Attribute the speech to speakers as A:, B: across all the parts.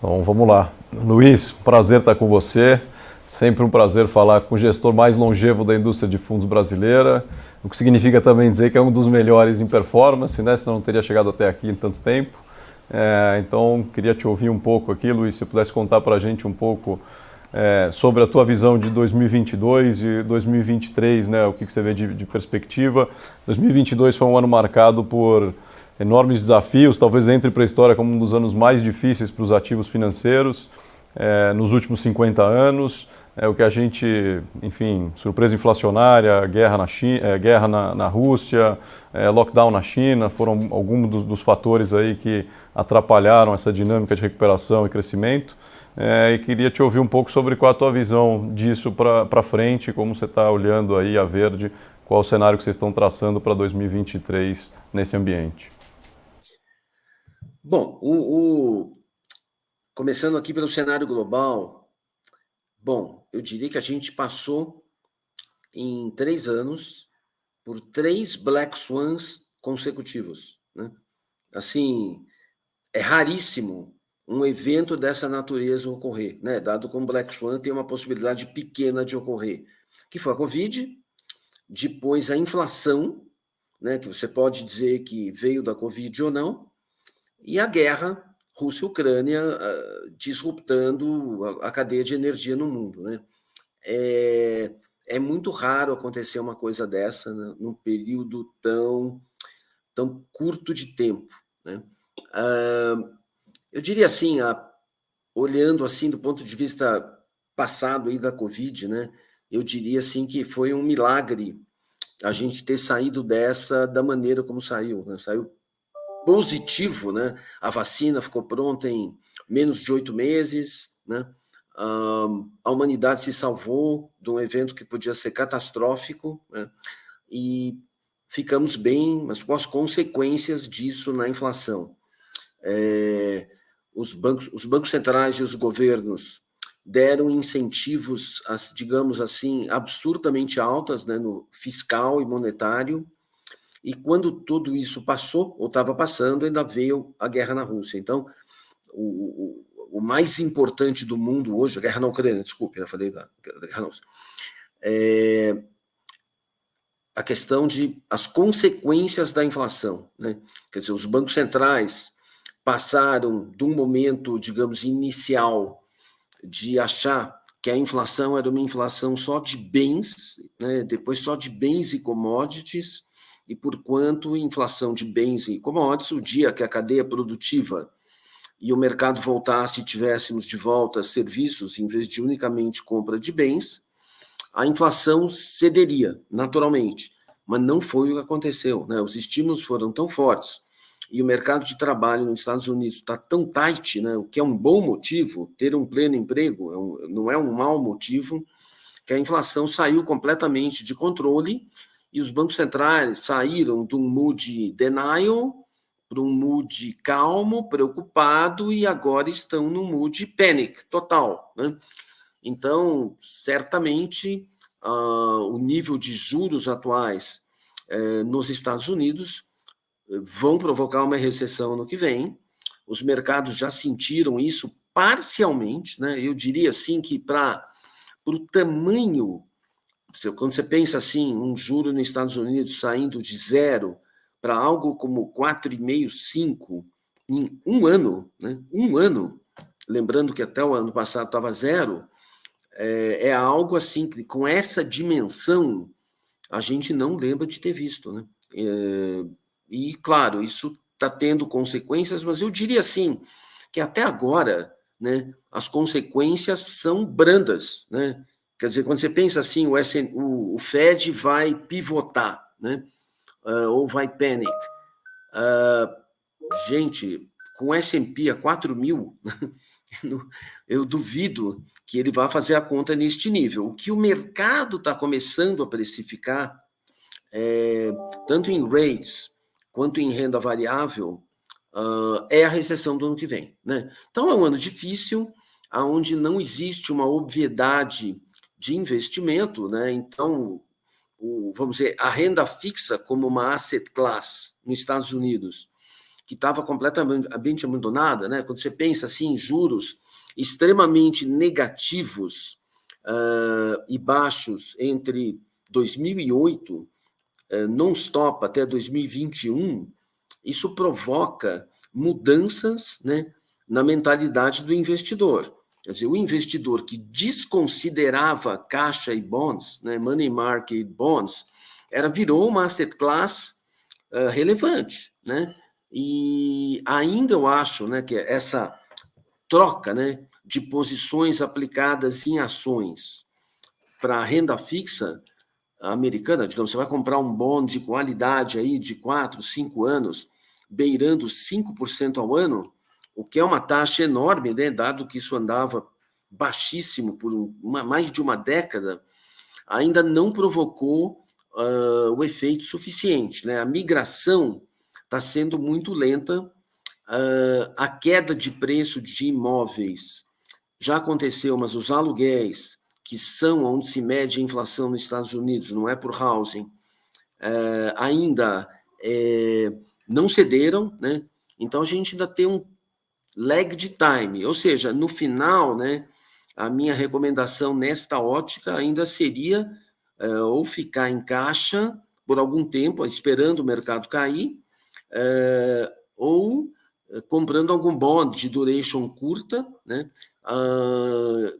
A: Então vamos lá. Luiz, prazer estar com você. Sempre um prazer falar com o gestor mais longevo da indústria de fundos brasileira, o que significa também dizer que é um dos melhores em performance, né? Senão não teria chegado até aqui em tanto tempo. Então, queria te ouvir um pouco aqui, Luiz, se pudesse contar para a gente um pouco sobre a tua visão de 2022 e 2023, né? O que você vê de perspectiva. 2022 foi um ano marcado por enormes desafios, talvez entre para a história como um dos anos mais difíceis para os ativos financeiros nos últimos 50 anos. O que a gente, enfim, surpresa inflacionária, guerra na China, guerra na Rússia, lockdown na China, foram alguns dos fatores aí que atrapalharam essa dinâmica de recuperação e crescimento. E queria te ouvir um pouco sobre qual a tua visão disso para frente, como você está olhando aí a Verde, qual o cenário que vocês estão traçando para 2023 nesse ambiente.
B: Bom, começando aqui pelo cenário global, bom, eu diria que a gente passou em 3 anos por 3 Black Swans consecutivos, né? Assim, é raríssimo um evento dessa natureza ocorrer, né? Dado que um Black Swan tem uma possibilidade pequena de ocorrer, que foi a Covid, depois a inflação, né? Que você pode dizer que veio da Covid ou não, e a guerra Rússia-Ucrânia disruptando a cadeia de energia no mundo, né? É muito raro acontecer uma coisa dessa, né, num período tão curto de tempo, né? Eu diria assim, olhando assim do ponto de vista passado aí da Covid, né? Eu diria assim que foi um milagre a gente ter saído dessa da maneira como saiu, né? Saiu positivo, né? A vacina ficou pronta em menos de 8 meses, né? A humanidade se salvou de um evento que podia ser catastrófico, né? E ficamos bem, mas com as consequências disso na inflação. Os bancos centrais e os governos deram incentivos, digamos assim, absurdamente altas, né, no fiscal e monetário, e quando tudo isso passou, ou estava passando, ainda veio a guerra na Rússia. Então, o mais importante do mundo hoje, a guerra na Ucrânia, desculpe, eu falei da guerra na Rússia, a questão de as consequências da inflação, né? Quer dizer, os bancos centrais passaram de um momento, digamos, inicial de achar que a inflação era uma inflação só de bens, né? Depois só de bens e commodities, e porquanto inflação de bens e commodities, o dia que a cadeia produtiva e o mercado voltasse e tivéssemos de volta serviços em vez de unicamente compra de bens, a inflação cederia naturalmente, mas não foi o que aconteceu, né? Os estímulos foram tão fortes e o mercado de trabalho nos Estados Unidos está tão tight, né? O que é um bom motivo, ter um pleno emprego não é um mau motivo, que a inflação saiu completamente de controle e os bancos centrais saíram de um mood denial para um mood calmo, preocupado, e agora estão no mood panic total, né? Então, certamente, o nível de juros atuais nos Estados Unidos vão provocar uma recessão no que vem. Os mercados já sentiram isso parcialmente, né? Eu diria assim que para o tamanho, quando você pensa assim, um juro nos Estados Unidos saindo de 0 para algo como 4,5, 5 em um ano, né? Um ano, lembrando que até o ano passado estava 0, é algo assim que com essa dimensão a gente não lembra de ter visto, né? E claro, isso está tendo consequências, mas eu diria assim que até agora, né, as consequências são brandas, né? Quer dizer, quando você pensa assim, o Fed vai pivotar, né? Ou vai panic. Gente, com o S&P a 4.000, eu duvido que ele vá fazer a conta neste nível. O que o mercado está começando a precificar, tanto em rates quanto em renda variável, é a recessão do ano que vem, né? Então é um ano difícil, onde não existe uma obviedade de investimento, né? Então, vamos dizer, a renda fixa como uma asset class nos Estados Unidos, que estava completamente abandonada, né? Quando você pensa assim, em juros extremamente negativos e baixos entre 2008, non-stop até 2021, isso provoca mudanças, né, na mentalidade do investidor. Quer dizer, o investidor que desconsiderava caixa e bonds, né, money market bonds, virou uma asset class relevante, né? E ainda eu acho, né, que essa troca, né, de posições aplicadas em ações para renda fixa americana, digamos, você vai comprar um bond de qualidade aí de 4, 5 anos, beirando 5% ao ano, o que é uma taxa enorme, né, dado que isso andava baixíssimo por mais de uma década, ainda não provocou o efeito suficiente, né? A migração está sendo muito lenta, a queda de preço de imóveis já aconteceu, mas os aluguéis, que são onde se mede a inflação nos Estados Unidos, não é por housing, ainda não cederam, né? Então a gente ainda tem um lag de time, ou seja, no final, né, a minha recomendação nesta ótica ainda seria ou ficar em caixa por algum tempo, esperando o mercado cair, ou comprando algum bond de duration curta, né,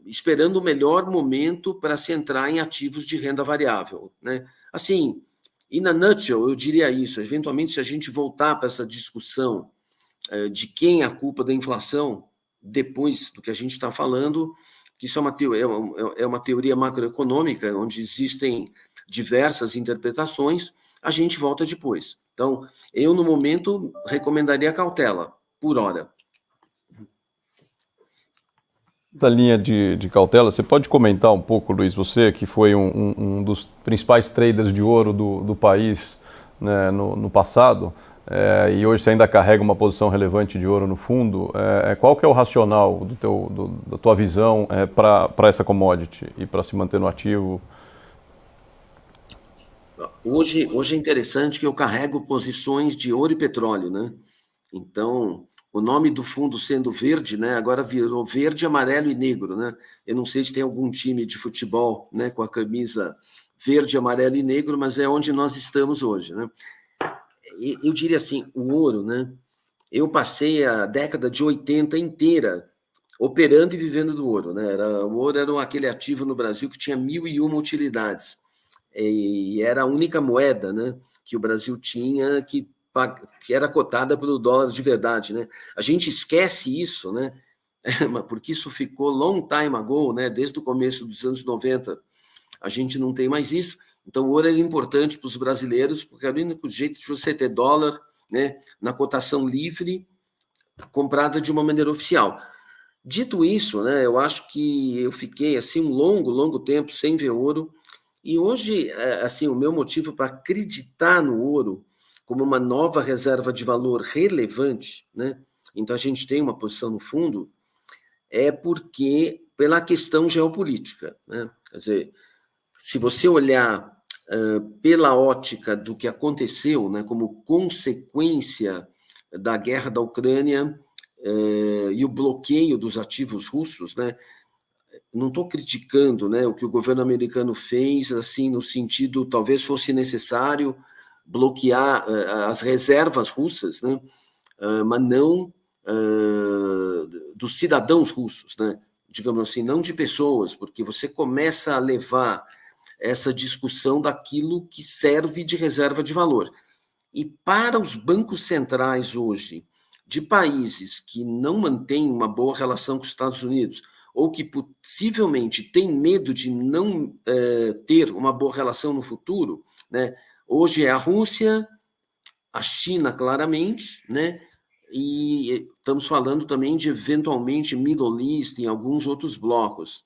B: esperando o melhor momento para se entrar em ativos de renda variável, né? Assim, in a nutshell, eu diria isso. Eventualmente, se a gente voltar para essa discussão de quem é a culpa da inflação, depois do que a gente está falando, que isso é uma teoria macroeconômica, onde existem diversas interpretações, a gente volta depois. Então, eu, no momento, recomendaria cautela, por hora.
A: Da linha de cautela, você pode comentar um pouco, Luiz, você que foi um dos principais traders de ouro do país, né, no passado, e hoje você ainda carrega uma posição relevante de ouro no fundo, qual que é o racional da tua visão para essa commodity e para se manter no ativo?
B: Hoje é interessante que eu carrego posições de ouro e petróleo, né? Então, o nome do fundo sendo verde, né? Agora virou verde, amarelo e negro, né? Eu não sei se tem algum time de futebol, né, com a camisa verde, amarelo e negro, mas é onde nós estamos hoje, né? Eu diria assim, o ouro, né? Eu passei a década de 80 inteira operando e vivendo do ouro, né? O ouro era aquele ativo no Brasil que tinha 1.001 utilidades. E era a única moeda, né, que o Brasil tinha que era cotada pelo dólar de verdade, né? A gente esquece isso, né? Porque isso ficou long time ago, né? Desde o começo dos anos 90, a gente não tem mais isso. Então, o ouro era importante para os brasileiros, porque era o único jeito de você ter dólar, né, na cotação livre, comprada de uma maneira oficial. Dito isso, né, eu acho que eu fiquei assim um longo tempo sem ver ouro. E hoje, assim, o meu motivo para acreditar no ouro como uma nova reserva de valor relevante, né? Então a gente tem uma posição no fundo, porque pela questão geopolítica, né? Quer dizer, se você olhar pela ótica do que aconteceu, né, como consequência da guerra da Ucrânia e o bloqueio dos ativos russos, né? Não estou criticando, né, o que o governo americano fez, assim, no sentido, talvez fosse necessário bloquear as reservas russas, né, mas não dos cidadãos russos, né, digamos assim, não de pessoas, porque você começa a levar essa discussão daquilo que serve de reserva de valor. E para os bancos centrais hoje, de países que não mantêm uma boa relação com os Estados Unidos, ou que possivelmente têm medo de não ter uma boa relação no futuro, né? Hoje é a Rússia, a China, claramente, né? E estamos falando também de, eventualmente, Middle East, em alguns outros blocos.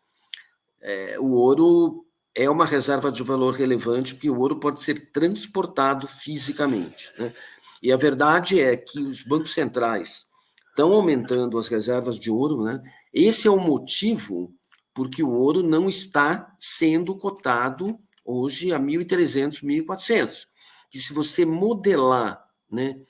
B: O ouro é uma reserva de valor relevante, porque o ouro pode ser transportado fisicamente, né? E a verdade é que os bancos centrais estão aumentando as reservas de ouro, né? Esse é o motivo porque o ouro não está sendo cotado hoje a 1.300, 1.400. E se você modelar, né,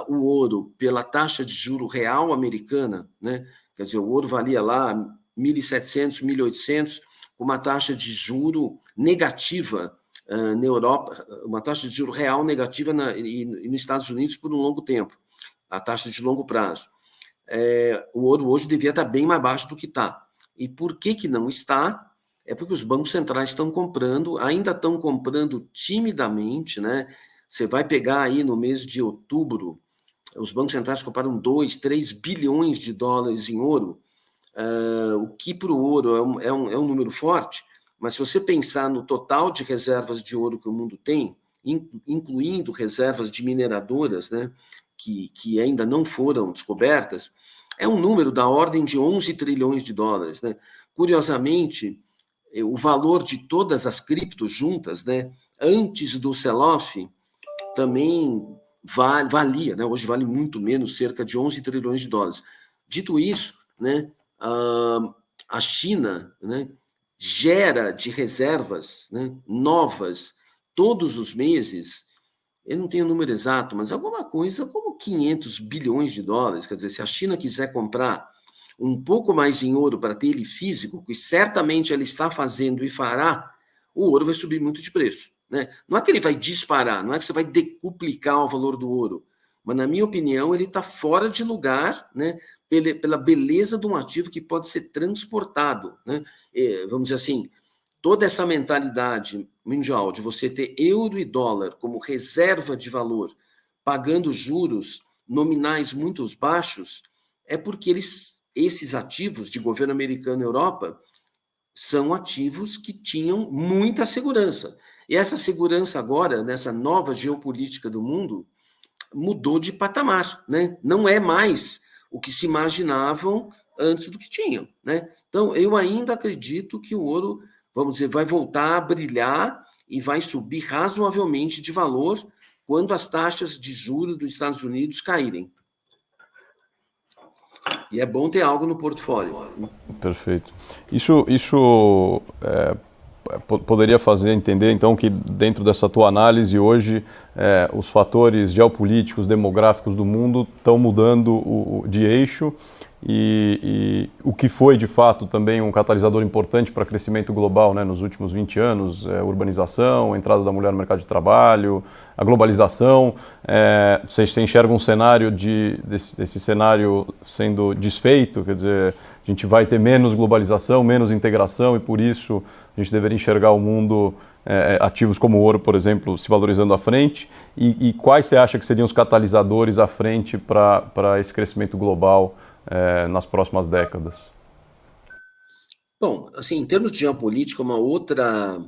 B: o ouro pela taxa de juro real americana, né? Quer dizer, o ouro valia lá 1.700, 1.800, com uma taxa de juro negativa na Europa, uma taxa de juro real negativa e nos Estados Unidos por um longo tempo, a taxa de longo prazo. O ouro hoje devia estar bem mais baixo do que está. E por que não está? É porque os bancos centrais estão comprando, ainda estão comprando timidamente, né? Você vai pegar aí no mês de outubro, os bancos centrais compraram 2, 3 bilhões de dólares em ouro, o que para o ouro é um número forte, mas se você pensar no total de reservas de ouro que o mundo tem, incluindo reservas de mineradoras, né, que ainda não foram descobertas, é um número da ordem de 11 trilhões de dólares. Né? Curiosamente, o valor de todas as criptos juntas, né, antes do sell-off, também valia, né? Hoje vale muito menos, cerca de 11 trilhões de dólares. Dito isso, né, a China, né, gera de reservas, né, novas todos os meses, eu não tenho o número exato, mas alguma coisa como 500 bilhões de dólares. Quer dizer, se a China quiser comprar um pouco mais em ouro para ter ele físico, que certamente ela está fazendo e fará, o ouro vai subir muito de preço. Né? Não é que ele vai disparar, não é que você vai decuplicar o valor do ouro, mas, na minha opinião, ele está fora de lugar, né, pela beleza de um ativo que pode ser transportado. Né? Vamos dizer assim, toda essa mentalidade mundial de você ter euro e dólar como reserva de valor, pagando juros nominais muito baixos, é porque esses ativos de governo americano e Europa são ativos que tinham muita segurança. E essa segurança agora, nessa nova geopolítica do mundo, mudou de patamar, né? Não é mais o que se imaginavam antes do que tinham, né? Então, eu ainda acredito que o ouro, vamos dizer, vai voltar a brilhar e vai subir razoavelmente de valor quando as taxas de juros dos Estados Unidos caírem. E é bom ter algo no portfólio.
A: Perfeito. Isso poderia fazer entender, então, que dentro dessa tua análise hoje, os fatores geopolíticos, demográficos do mundo estão mudando de eixo e o que foi, de fato, também um catalisador importante para crescimento global, né, nos últimos 20 anos, urbanização, a entrada da mulher no mercado de trabalho, a globalização. Você enxerga um cenário desse cenário sendo desfeito, quer dizer, a gente vai ter menos globalização, menos integração e, por isso, a gente deveria enxergar o mundo, ativos como o ouro, por exemplo, se valorizando à frente. E quais você acha que seriam os catalisadores à frente para esse crescimento global nas próximas décadas?
B: Bom, assim, em termos de geopolítica, uma outra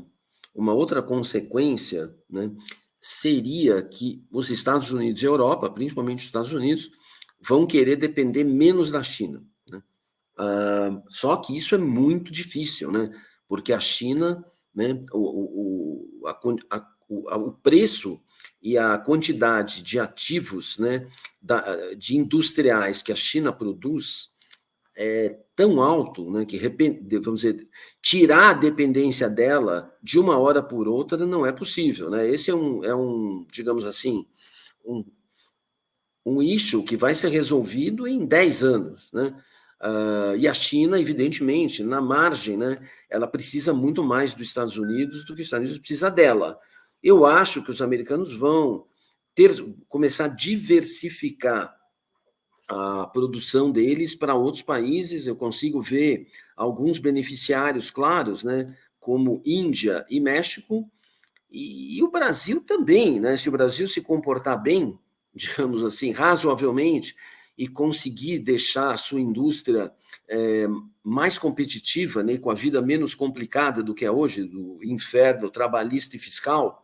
B: consequência, né, seria que os Estados Unidos e a Europa, principalmente os Estados Unidos, vão querer depender menos da China. Né? Só que isso é muito difícil, né? Porque a China, né, o preço e a quantidade de ativos, né, de industriais que a China produz é tão alto, né, que, vamos dizer, tirar a dependência dela de uma hora por outra não é possível. Né? Esse digamos assim, um issue que vai ser resolvido em 10 anos. Né? E a China, evidentemente, na margem, né, ela precisa muito mais dos Estados Unidos do que os Estados Unidos precisa dela. Eu acho que os americanos vão começar a diversificar a produção deles para outros países. Eu consigo ver alguns beneficiários claros, né, como Índia e México, e o Brasil também. Né? Se o Brasil se comportar bem, digamos assim, razoavelmente, e conseguir deixar a sua indústria mais competitiva, né, com a vida menos complicada do que é hoje, do inferno trabalhista e fiscal,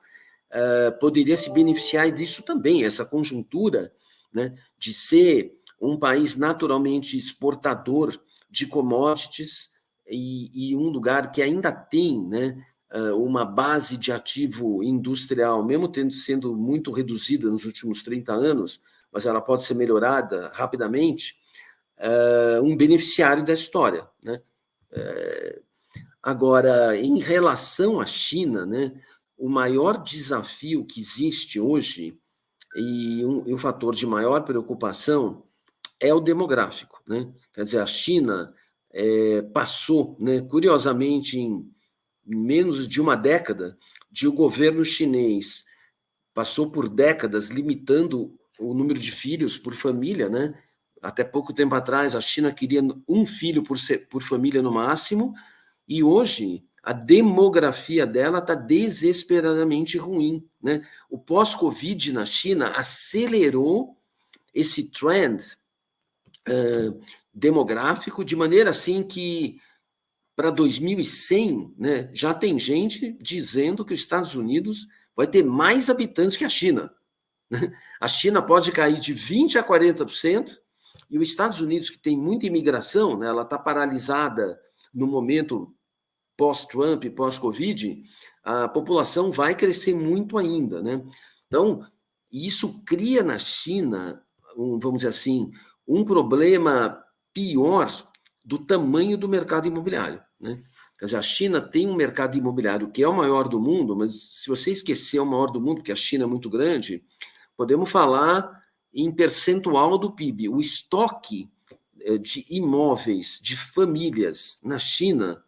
B: poderia se beneficiar disso também, essa conjuntura, né, de ser um país naturalmente exportador de commodities e um lugar que ainda tem, né, uma base de ativo industrial, mesmo sendo muito reduzida nos últimos 30 anos, mas ela pode ser melhorada rapidamente, um beneficiário da história. Né? Agora, em relação à China, né, o maior desafio que existe hoje E um fator de maior preocupação é o demográfico, né? Quer dizer, a China passou, né, curiosamente, em menos de uma década, de o governo chinês passou por décadas limitando o número de filhos por família, né? Até pouco tempo atrás, a China queria um filho por família no máximo, e hoje a demografia dela está desesperadamente ruim, né? O pós-Covid na China acelerou esse trend demográfico de maneira assim que para 2100, né, já tem gente dizendo que os Estados Unidos vai ter mais habitantes que a China. A China pode cair de 20% a 40%, e os Estados Unidos, que tem muita imigração, né, ela está paralisada no momento pós-Trump, pós-Covid, a população vai crescer muito ainda, né? Então, isso cria na China, vamos dizer assim, um problema pior do tamanho do mercado imobiliário, né? Quer dizer, a China tem um mercado imobiliário que é o maior do mundo, mas se você esquecer o maior do mundo, porque a China é muito grande, podemos falar em percentual do PIB. O estoque de imóveis de famílias na China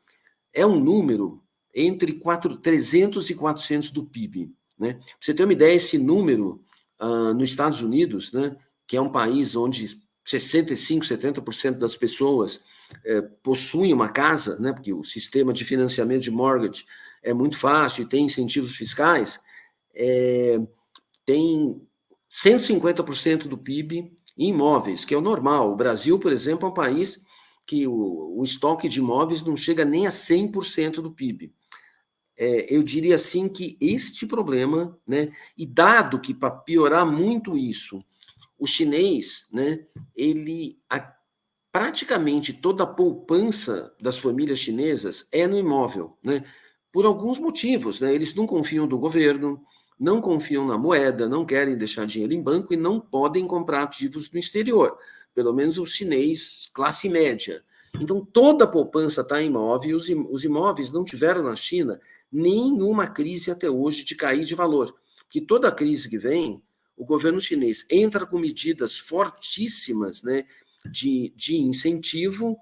B: é um número entre 300 e 400 do PIB. Né? Para você ter uma ideia, esse número nos Estados Unidos, né, que é um país onde 65%, 70% das pessoas possuem uma casa, né, porque o sistema de financiamento de mortgage é muito fácil e tem incentivos fiscais, tem 150% do PIB em imóveis, que é o normal. O Brasil, por exemplo, é um país que o estoque de imóveis não chega nem a 100% do PIB. Eu diria assim que este problema, né, e dado que para piorar muito isso, o chinês, né, praticamente toda a poupança das famílias chinesas é no imóvel, né, por alguns motivos, né, eles não confiam no governo, não confiam na moeda, não querem deixar dinheiro em banco e não podem comprar ativos no exterior, pelo menos o chinês classe média. Então, toda a poupança está em imóvel e os imóveis não tiveram na China nenhuma crise até hoje de cair de valor. Que toda crise que vem, o governo chinês entra com medidas fortíssimas, né, de incentivo,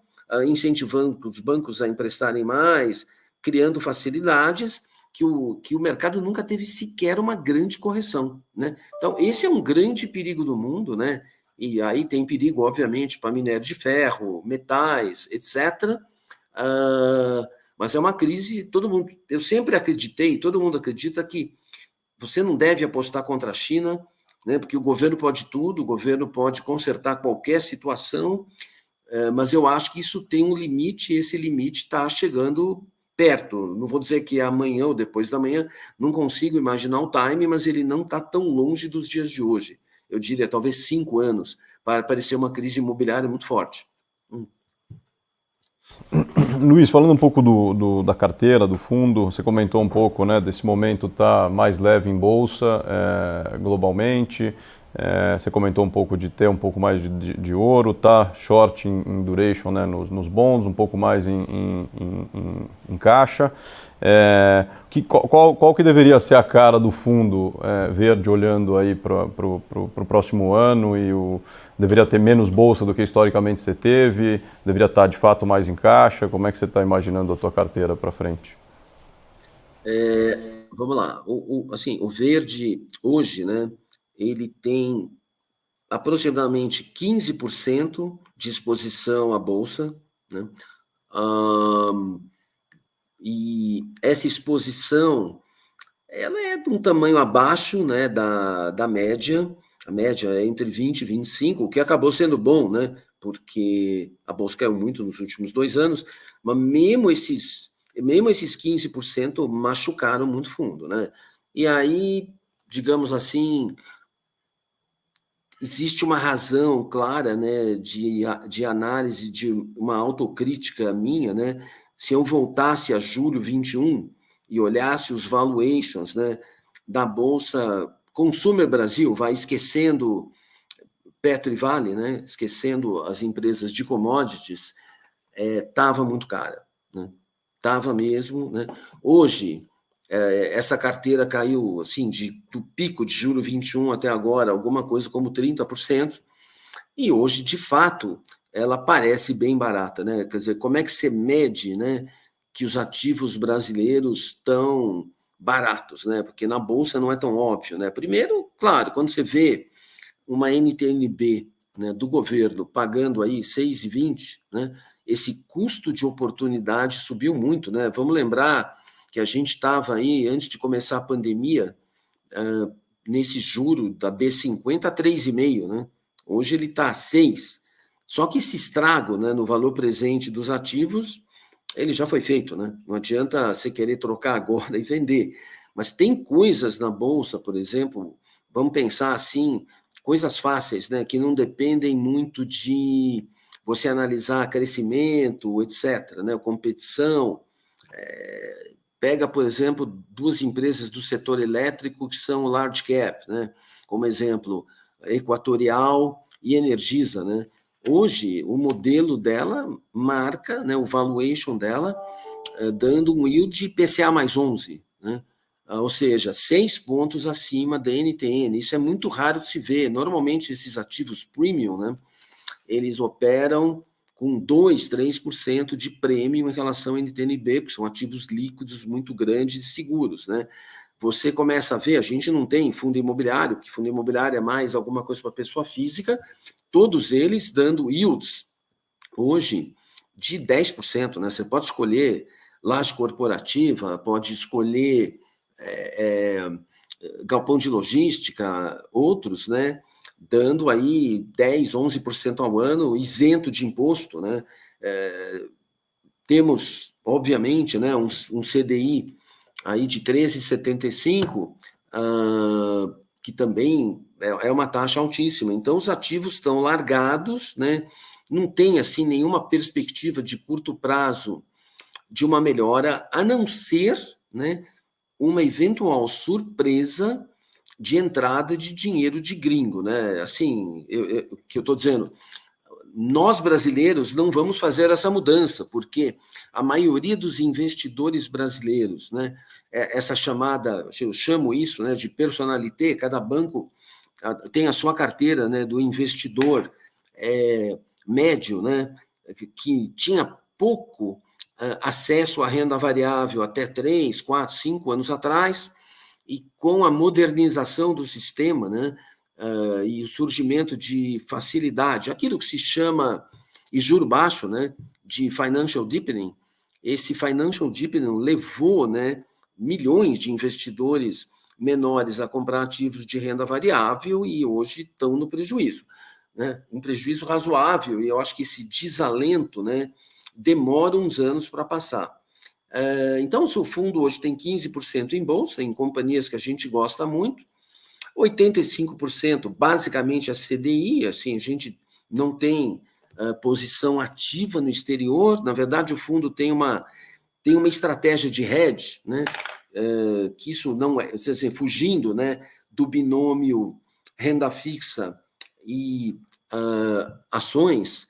B: incentivando os bancos a emprestarem mais, criando facilidades, que o mercado nunca teve sequer uma grande correção, né? Então, esse é um grande perigo do mundo, né? E aí tem perigo, obviamente, para minério de ferro, metais, etc. Mas é uma crise, todo mundo, eu sempre acreditei, todo mundo acredita que você não deve apostar contra a China, né? Porque o governo pode tudo, o governo pode consertar qualquer situação, mas eu acho que isso tem um limite, e esse limite está chegando perto. Não vou dizer que é amanhã ou depois da manhã, não consigo imaginar o time, mas ele não está tão longe dos dias de hoje. Eu diria talvez 5 anos para aparecer uma crise imobiliária muito forte.
A: Luiz, falando um pouco da carteira, do fundo, você comentou um pouco, né, desse momento tá mais leve em bolsa globalmente, você comentou um pouco de ter um pouco mais de ouro, tá short em duration, né, nos bonds, um pouco mais em caixa. Qual que deveria ser a cara do fundo verde olhando aí para o próximo ano deveria ter menos bolsa do que historicamente você teve? Deveria estar de fato mais em caixa? Como é que você está imaginando a tua carteira para frente?
B: Vamos lá, assim, o verde hoje, né, ele tem aproximadamente 15% de exposição à bolsa, né? E essa exposição, ela é de um tamanho abaixo, né, da média. A média é entre 20 e 25, o que acabou sendo bom, né, porque a bolsa caiu muito nos últimos 2 anos, mas mesmo esses 15% machucaram muito fundo, né? E aí, digamos assim, existe uma razão clara, né, de análise, de uma autocrítica minha, né? Se eu voltasse a julho 21 e olhasse os valuations, né, da Bolsa Consumer Brasil, vai esquecendo Petro e Vale, né, esquecendo as empresas de commodities, estava muito cara, né? Estava mesmo, né? Hoje, essa carteira caiu, assim, do pico de juro 21 até agora, alguma coisa como 30%, e hoje, de fato, ela parece bem barata, né? Quer dizer, como é que você mede, né, que os ativos brasileiros estão baratos, né? Porque na bolsa não é tão óbvio, né? Primeiro, claro, quando você vê uma NTNB, né, do governo pagando aí 6,20, né? Esse custo de oportunidade subiu muito, né? Vamos lembrar que a gente estava aí, antes de começar a pandemia, nesse juro da B50 a 3,5, né? Hoje ele está a 6. Só que esse estrago, né, no valor presente dos ativos, ele já foi feito, né? Não adianta você querer trocar agora e vender. Mas tem coisas na bolsa, por exemplo, vamos pensar assim, coisas fáceis, né, que não dependem muito de você analisar crescimento, etc., né, competição. Pega, por exemplo, duas empresas do setor elétrico que são large cap, né, como exemplo, Equatorial e Energisa, né? Hoje, o modelo dela marca, né, o valuation dela, dando um yield de IPCA mais 11, né? Ou seja, 6 pontos acima da NTN. Isso é muito raro de se ver. Normalmente, esses ativos premium, né, eles operam com 2, 3% de prêmio em relação ao NTNB, porque são ativos líquidos muito grandes e seguros, né? Você começa a ver, a gente não tem fundo imobiliário, porque fundo imobiliário é mais alguma coisa para pessoa física, todos eles dando yields hoje de 10%, né? Você pode escolher laje corporativa, pode escolher galpão de logística, outros, né? Dando aí 10, 11% ao ano, isento de imposto, né? Temos, obviamente, né, um CDI aí de 13,75, que também é uma taxa altíssima. Então, os ativos estão largados, né? Não tem, assim, nenhuma perspectiva de curto prazo de uma melhora, a não ser, né, uma eventual surpresa de entrada de dinheiro de gringo, né? Assim, que eu estou dizendo, nós brasileiros não vamos fazer essa mudança, porque a maioria dos investidores brasileiros, né, essa chamada, eu chamo isso, né, de personalité, cada banco tem a sua carteira, né, do investidor médio, né, que tinha pouco acesso à renda variável até 3, 4, 5 anos atrás, e com a modernização do sistema, né, e o surgimento de facilidade, aquilo que se chama, e juro baixo, né, de financial deepening, esse financial deepening levou, né, milhões de investidores menores a comprar ativos de renda variável e hoje estão no prejuízo, né, um prejuízo razoável, e eu acho que esse desalento, né, demora uns anos para passar. Então, o seu fundo hoje tem 15% em bolsa, em companhias que a gente gosta muito, 85% basicamente a CDI, assim, a gente não tem posição ativa no exterior, na verdade o fundo tem uma estratégia de hedge, né, que isso não é, dizer, fugindo, né, do binômio renda fixa e ações,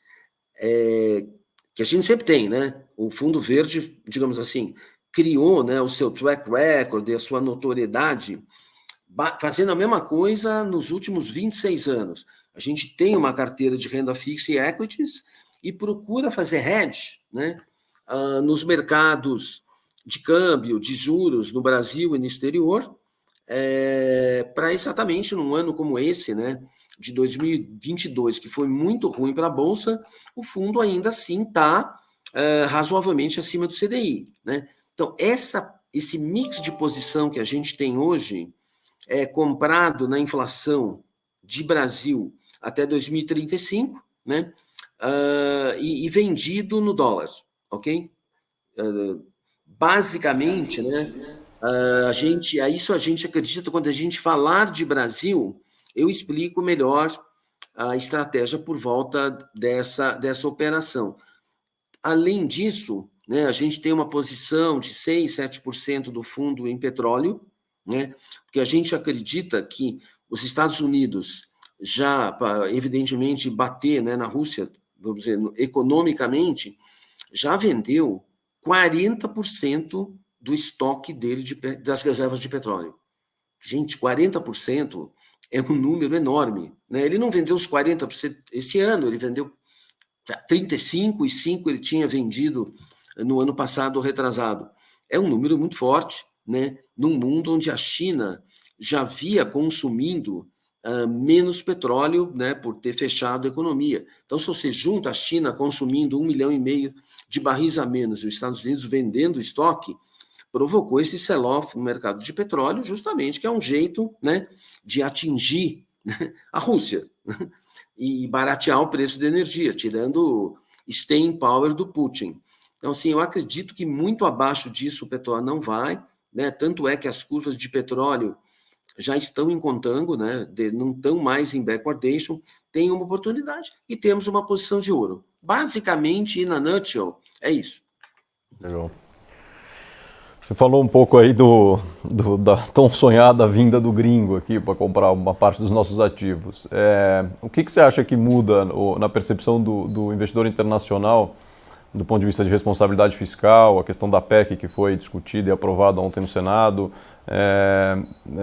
B: que a gente sempre tem, né, o Fundo Verde, digamos assim, criou, né, o seu track record e a sua notoriedade fazendo a mesma coisa nos últimos 26 anos. A gente tem uma carteira de renda fixa e equities e procura fazer hedge, né, nos mercados de câmbio, de juros no Brasil e no exterior, para exatamente num ano como esse, né, de 2022, que foi muito ruim para a Bolsa, o fundo ainda assim está razoavelmente acima do CDI, né? Então, esse mix de posição que a gente tem hoje é comprado na inflação de Brasil até 2035, né? E vendido no dólar, ok? Basicamente, né? A gente acredita, quando a gente falar de Brasil, eu explico melhor a estratégia por volta dessa operação. Além disso, né, a gente tem uma posição de 6, 7% do fundo em petróleo, né, porque a gente acredita que os Estados Unidos já, evidentemente, bater, né, na Rússia, vamos dizer, economicamente, já vendeu 40% do estoque dele das reservas de petróleo. Gente, 40% é um número enorme, né? Ele não vendeu os 40% esse ano, ele vendeu 35 e 5 ele tinha vendido no ano passado retrasado. É um número muito forte, né? Num mundo onde a China já via consumindo menos petróleo, né, por ter fechado a economia. Então, se você junta a China consumindo 1,5 milhão de barris a menos e os Estados Unidos vendendo estoque, provocou esse sell-off no mercado de petróleo, justamente, que é um jeito, né, de atingir, né, a Rússia, né, e baratear o preço da energia, tirando staying power do Putin. Então, assim, eu acredito que muito abaixo disso o petróleo não vai, né, tanto é que as curvas de petróleo já estão em contango, né, não estão mais em backwardation, tem uma oportunidade e temos uma posição de ouro. Basicamente, na nutshell, é isso.
A: Legal. Você falou um pouco aí da tão sonhada vinda do gringo aqui para comprar uma parte dos nossos ativos. O que você acha que muda na percepção do investidor internacional do ponto de vista de responsabilidade fiscal, a questão da PEC que foi discutida e aprovada ontem no Senado,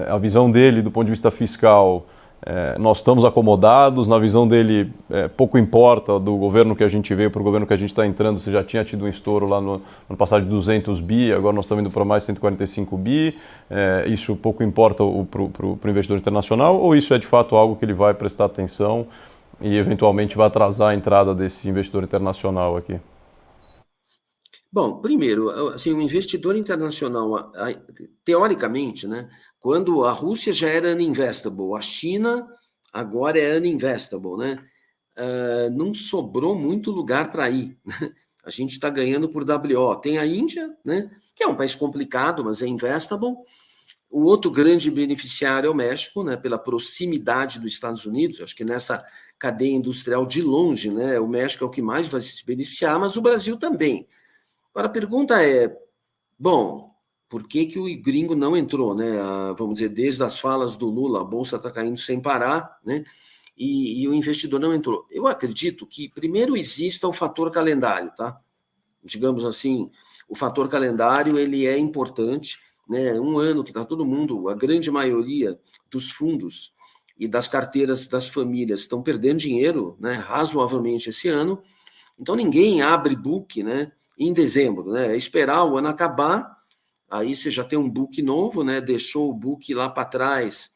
A: a visão dele do ponto de vista fiscal, nós estamos acomodados, na visão dele pouco importa do governo que a gente veio para o governo que a gente está entrando, se já tinha tido um estouro lá no passado de 200 bi, agora nós estamos indo para mais 145 bi, isso pouco importa para o investidor internacional, ou isso é de fato algo que ele vai prestar atenção e eventualmente vai atrasar a entrada desse investidor internacional aqui?
B: Bom, primeiro, assim, o investidor internacional, teoricamente, né, quando a Rússia já era uninvestable, a China agora é uninvestable, né, não sobrou muito lugar para ir. Né? A gente está ganhando por WO. Tem a Índia, né, que é um país complicado, mas é investable. O outro grande beneficiário é o México, né, pela proximidade dos Estados Unidos. Acho que nessa cadeia industrial de longe, né, o México é o que mais vai se beneficiar, mas o Brasil também. Agora, a pergunta é, bom, por que o gringo não entrou, né? Vamos dizer, desde as falas do Lula, a Bolsa está caindo sem parar, né? E o investidor não entrou. Eu acredito que, primeiro, exista o fator calendário, tá? Digamos assim, o fator calendário, ele é importante, né? Um ano que está todo mundo, a grande maioria dos fundos e das carteiras das famílias estão perdendo dinheiro, né? Razoavelmente esse ano, então ninguém abre book, né? Em dezembro, né? É esperar o ano acabar, aí você já tem um book novo, né? Deixou o book lá para trás,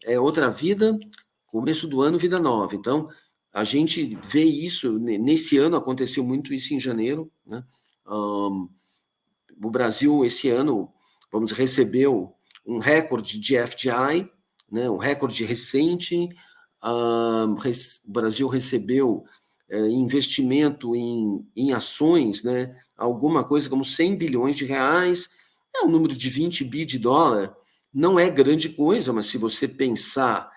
B: é outra vida, começo do ano, vida nova. Então, a gente vê isso, nesse ano aconteceu muito isso em janeiro, né? O Brasil, esse ano, vamos recebeu um recorde de FDI, né? Um recorde recente, o Brasil recebeu investimento em ações, né? Alguma coisa como 100 bilhões de reais, é um número de 20 bi de dólar, não é grande coisa, mas se você pensar,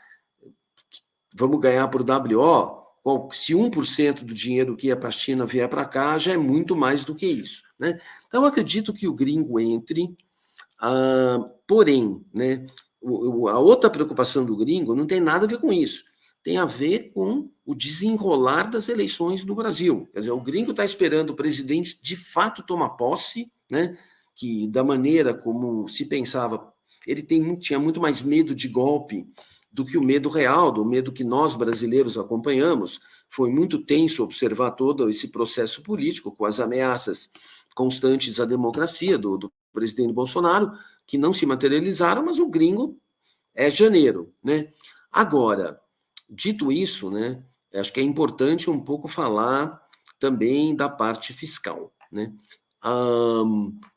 B: vamos ganhar por WO, se 1% do dinheiro que ia para a China vier para cá, já é muito mais do que isso. Né? Então, eu acredito que o gringo entre, porém, né, a outra preocupação do gringo não tem nada a ver com isso. Tem a ver com o desenrolar das eleições do Brasil. Quer dizer, o gringo está esperando o presidente de fato tomar posse, né? Que da maneira como se pensava, ele tinha muito mais medo de golpe do que o medo real, do medo que nós brasileiros acompanhamos. Foi muito tenso observar todo esse processo político, com as ameaças constantes à democracia do presidente Bolsonaro, que não se materializaram, mas o gringo é janeiro, né? Agora, dito isso, né, acho que é importante um pouco falar também da parte fiscal, né?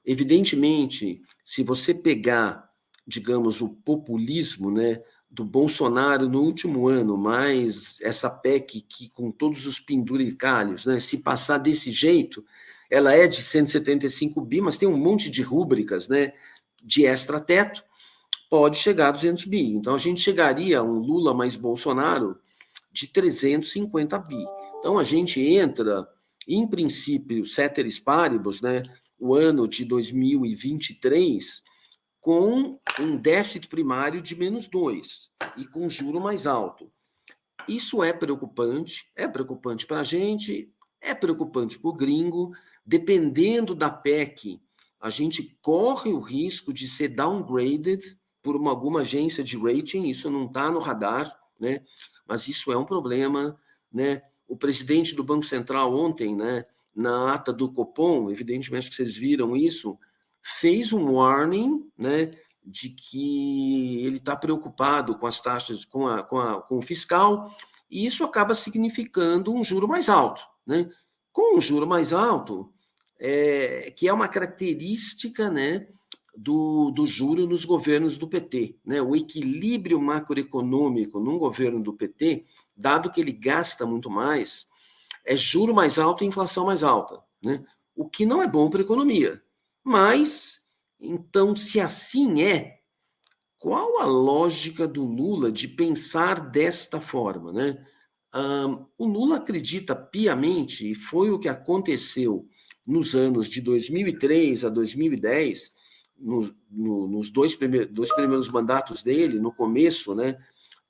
B: Evidentemente, se você pegar, digamos, o populismo, né, do Bolsonaro no último ano, mais essa PEC que com todos os penduricalhos, né, se passar desse jeito, ela é de 175 bi, mas tem um monte de rúbricas, né, de extra-teto, pode chegar a 200 bi. Então, a gente chegaria a um Lula mais Bolsonaro de 350 bi. Então, a gente entra, em princípio, ceteris paribus, né, o ano de 2023, com um déficit primário de -2 e com juro mais alto. Isso é preocupante para a gente, é preocupante para o gringo, dependendo da PEC a gente corre o risco de ser downgraded por alguma agência de rating, isso não está no radar, né? Mas isso é um problema, né? O presidente do Banco Central ontem, né, na ata do Copom, evidentemente que vocês viram isso, fez um warning, né, de que ele está preocupado com as taxas, com o fiscal, e isso acaba significando um juro mais alto, né? Com um juro mais alto, que é uma característica, né, do juro nos governos do PT, né? O equilíbrio macroeconômico num governo do PT, dado que ele gasta muito mais, é juro mais alto e inflação mais alta, né? O que não é bom para a economia. Mas, então, se assim é, qual a lógica do Lula de pensar desta forma, né? O Lula acredita piamente, e foi o que aconteceu nos anos de 2003 a 2010, nos dois primeiros mandatos dele, no começo, né,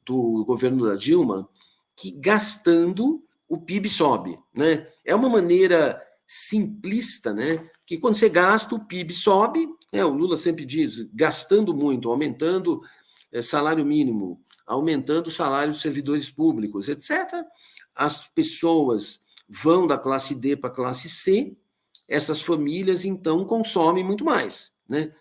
B: do governo da Dilma, que gastando o PIB sobe, né? É uma maneira simplista, né? Que quando você gasta, o PIB sobe, né? O Lula sempre diz, gastando muito, aumentando salário mínimo, aumentando o salário dos servidores públicos, etc. As pessoas vão da classe D para a classe C, essas famílias, então, consomem muito mais, né?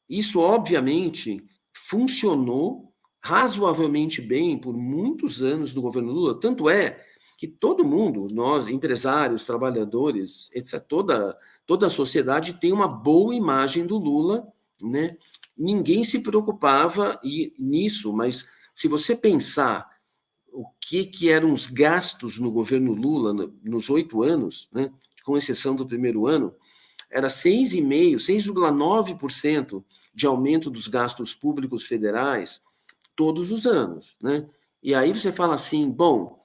B: Isso, obviamente, funcionou razoavelmente bem por muitos anos do governo Lula, tanto é que todo mundo, nós, empresários, trabalhadores, etc., toda a sociedade tem uma boa imagem do Lula, né? Ninguém se preocupava nisso, mas se você pensar o que eram os gastos no governo Lula nos 8 anos, né, com exceção do primeiro ano, era 6,5%, 6,9% de aumento dos gastos públicos federais todos os anos, né? E aí você fala assim, bom,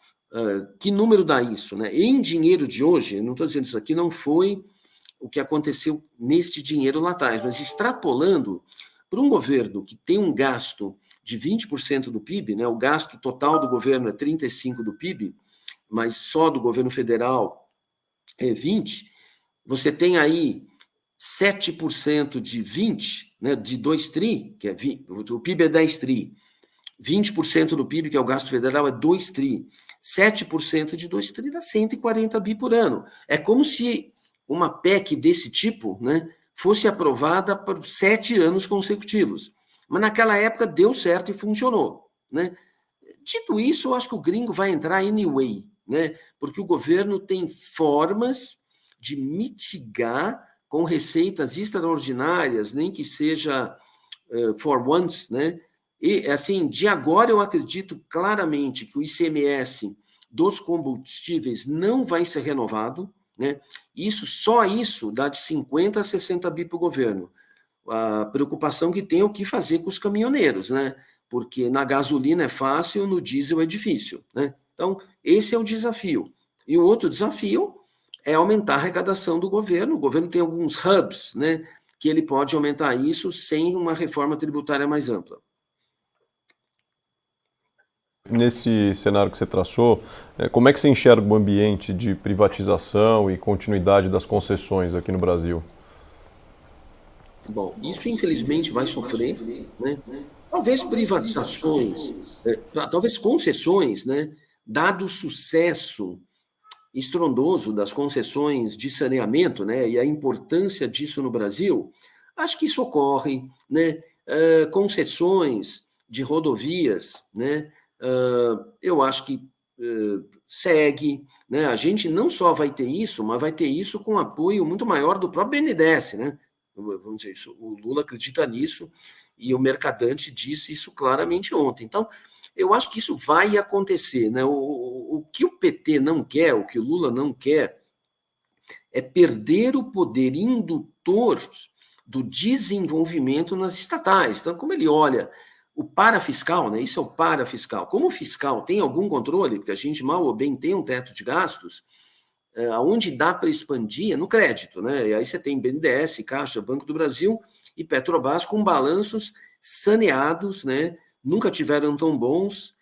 B: que número dá isso, né? Em dinheiro de hoje, eu não estou dizendo isso aqui, não foi o que aconteceu neste dinheiro lá atrás, mas extrapolando para um governo que tem um gasto de 20% do PIB, né? O gasto total do governo é 35% do PIB, mas só do governo federal é 20%, você tem aí 7% de 20, né, de 2 tri, que é 20, o PIB é 10 tri, 20% do PIB, que é o gasto federal, é 2 tri, 7% de 2 tri dá 140 bi por ano. É como se uma PEC desse tipo, né, fosse aprovada por 7 anos consecutivos. Mas naquela época deu certo e funcionou, né? Dito isso, eu acho que o gringo vai entrar anyway, né? Porque o governo tem formas de mitigar com receitas extraordinárias, nem que seja for once, né? E, assim, de agora eu acredito claramente que o ICMS dos combustíveis não vai ser renovado, né? Só isso dá de 50 a 60 bi para o governo. A preocupação que tem é o que fazer com os caminhoneiros, né? Porque na gasolina é fácil, no diesel é difícil, né? Então, esse é o desafio. E o outro desafio é aumentar a arrecadação do governo. O governo tem alguns hubs, né, que ele pode aumentar isso sem uma reforma tributária mais ampla.
A: Nesse cenário que você traçou, como é que você enxerga o ambiente de privatização e continuidade das concessões aqui no Brasil?
B: Bom, isso infelizmente vai sofrer, né? Talvez privatizações, talvez concessões, né, dado o sucesso estrondoso das concessões de saneamento, né, e a importância disso no Brasil, acho que isso ocorre, né? Concessões de rodovias, né? Eu acho que segue, né? A gente não só vai ter isso, mas vai ter isso com apoio muito maior do próprio BNDES, né? Vamos dizer isso, o Lula acredita nisso e o Mercadante disse isso claramente ontem. Então, eu acho que isso vai acontecer, né? O que o PT não quer, o que o Lula não quer, é perder o poder indutor do desenvolvimento nas estatais. Então, como ele olha o parafiscal, né? Isso é o parafiscal. Como o fiscal tem algum controle, porque a gente mal ou bem tem um teto de gastos, aonde dá para expandir é no crédito, né? E aí você tem BNDES, Caixa, Banco do Brasil e Petrobras com balanços saneados, né? Nunca tiveram tão bons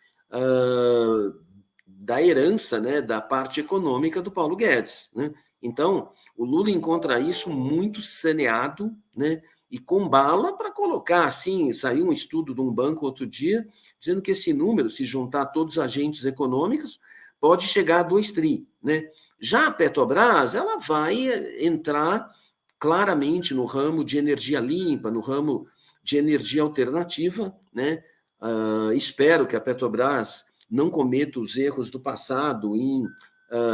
B: da herança, né? Da parte econômica do Paulo Guedes, né? Então, o Lula encontra isso muito saneado, né? E com bala para colocar, assim, saiu um estudo de um banco outro dia, dizendo que esse número, se juntar todos os agentes econômicos, pode chegar a 2 tri, né? Já a Petrobras, ela vai entrar claramente no ramo de energia limpa, no ramo de energia alternativa, né? Espero que a Petrobras não cometa os erros do passado em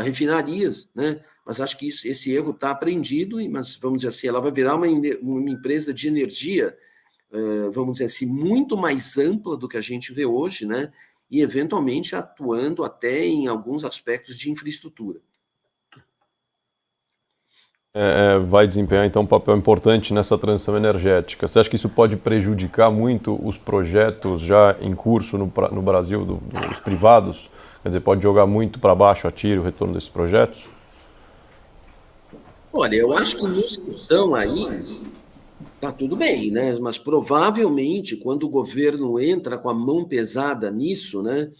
B: refinarias, né? Mas acho que esse erro está aprendido, mas vamos dizer assim, ela vai virar uma empresa de energia, vamos dizer assim, muito mais ampla do que a gente vê hoje, né? E eventualmente atuando até em alguns aspectos de infraestrutura.
A: Vai desempenhar então um papel importante nessa transição energética. Você acha que isso pode prejudicar muito os projetos já em curso no Brasil, dos privados? Quer dizer, pode jogar muito para baixo a tiro o retorno desses projetos?
B: Olha, eu acho que nos que estão aí, tá tudo bem, né? Mas provavelmente, quando o governo entra com a mão pesada nisso, né,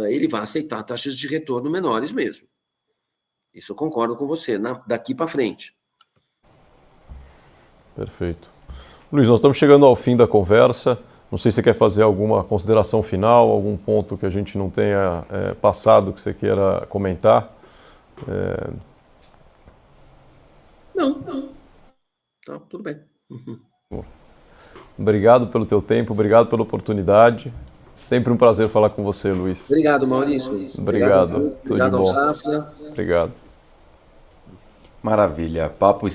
B: ele vai aceitar taxas de retorno menores mesmo. Isso eu concordo com você, daqui para frente.
A: Perfeito. Luiz, nós estamos chegando ao fim da conversa. Não sei se você quer fazer alguma consideração final, algum ponto que a gente não tenha passado que você queira comentar.
B: Não. Tá, tudo bem.
A: Obrigado pelo teu tempo, obrigado pela oportunidade. Sempre um prazer falar com você, Luiz.
B: Obrigado, Maurício.
A: Obrigado.
B: Obrigado ao Safra.
A: Obrigado.
C: Maravilha. Papo